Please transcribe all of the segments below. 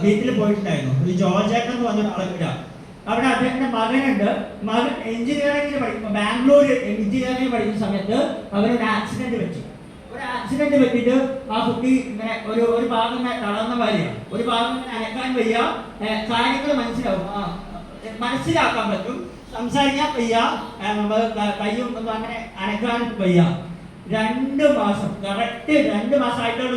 വീട്ടിൽ പോയിട്ടുണ്ടായിരുന്നു. ഒരു ജോർജേട്ടൻ എന്ന് പറഞ്ഞ ആളെ വിടാം. അവിടെ അദ്ദേഹത്തിന്റെ മകനുണ്ട്. മകൻ എഞ്ചിനീയറിംഗിന് പഠിക്കുമ്പോൾ ബാംഗ്ലൂർ എഞ്ചിനീയറിംഗ് പഠിക്കുന്ന സമയത്ത് അവരൊരു ആക്സിഡന്റ് പറ്റി. ഒരു ആക്സിഡന്റ് പറ്റിയിട്ട് ആ കുട്ടി ഇങ്ങനെ ഒരു ഭാഗം ഇങ്ങനെ തളർന്ന മാതിരിയാണ്. ഒരു ഭാഗം ഇങ്ങനെ അനക്കാൻ വയ്യ. കാര്യങ്ങൾ മനസ്സിലാക്കാൻ പറ്റും, സംസാരിക്കാൻ വയ്യ, കയ്യും ഒന്നും അങ്ങനെ അനക്കാനും വയ്യ. 2 മാസം, കറക്റ്റ് 2 മാസമായിട്ടുള്ള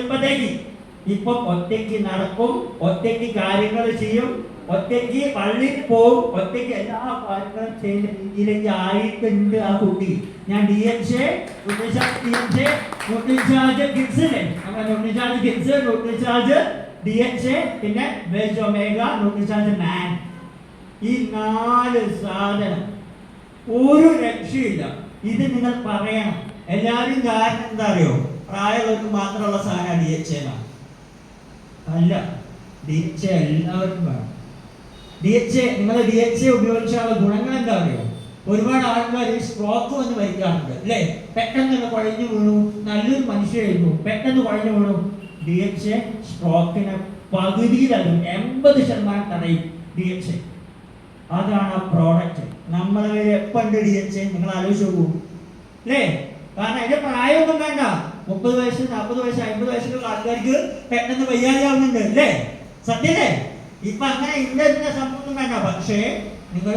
ഇപ്പൊ ഒറ്റയ്ക്ക് നടക്കും, ഒറ്റയ്ക്ക് കാര്യങ്ങൾ ചെയ്യും, ഒറ്റയ്ക്ക് പള്ളിയിൽ പോവും, ഒറ്റയ്ക്ക് എല്ലാ കാര്യങ്ങളും ചെയ്യുന്ന രീതിയിലേക്ക് ആയിട്ടുണ്ട് ആ കുട്ടി. ഞാൻ DHA, ന്യൂട്രിചാർജ് കിഡ്സിനെ, നമ്മുടെ ന്യൂട്രിചാർജ് കിഡ്സ്, ന്യൂട്രിചാർജ് DHA, പിന്നെ വെജ് ഒമേഗ, ന്യൂട്രിചാർജ് മാൻ, ഈ 4 സാധനം ഒരു രക്ഷയില്ല. ഇത് നിങ്ങൾ പറയണം എല്ലാവരും. കാരണം എന്താ അറിയോ? പ്രായമുള്ളവർക്ക് മാത്രമുള്ള സാധനം DHA അല്ല. DHA എല്ലാവർക്കും വേണം. നിങ്ങൾ DHA ഉപയോഗിച്ചുള്ള ഗുണങ്ങൾ എന്താ അറിയോ? ഒരുപാട് ആൾക്കാർ സ്ട്രോക്ക് വന്ന് മരിക്കാറുണ്ട് അല്ലേ? പെട്ടെന്ന് കുഴഞ്ഞു വീണു, നല്ലൊരു മനുഷ്യരായിരുന്നു, പെട്ടെന്ന് കുഴഞ്ഞു വീണു. DHA സ്ട്രോക്കിന് പകുതിയിലധികം 80% തടയും DHA. അതാണ് ആ പ്രോഡക്റ്റ്. നമ്മളെ കയ്യിൽ എപ്പോൾ ഉണ്ട് DHA? നിങ്ങൾ ആലോചിച്ച് നോക്കൂ അല്ലേ? കാരണം അതിന്റെ പ്രായമൊന്നും വേണ്ട. 30 വയസ്സ്, 40 വയസ്സ്, 50 വയസ്സിലുള്ള ആൾക്കാർക്ക് പെട്ടെന്ന് വയ്യാതെയാവുന്നുണ്ട് അല്ലേ? സത്യല്ലേ? ഇപ്പൊ അങ്ങനെ ഇന്ന സംഭവം വേണ്ട. പക്ഷേ നിങ്ങൾ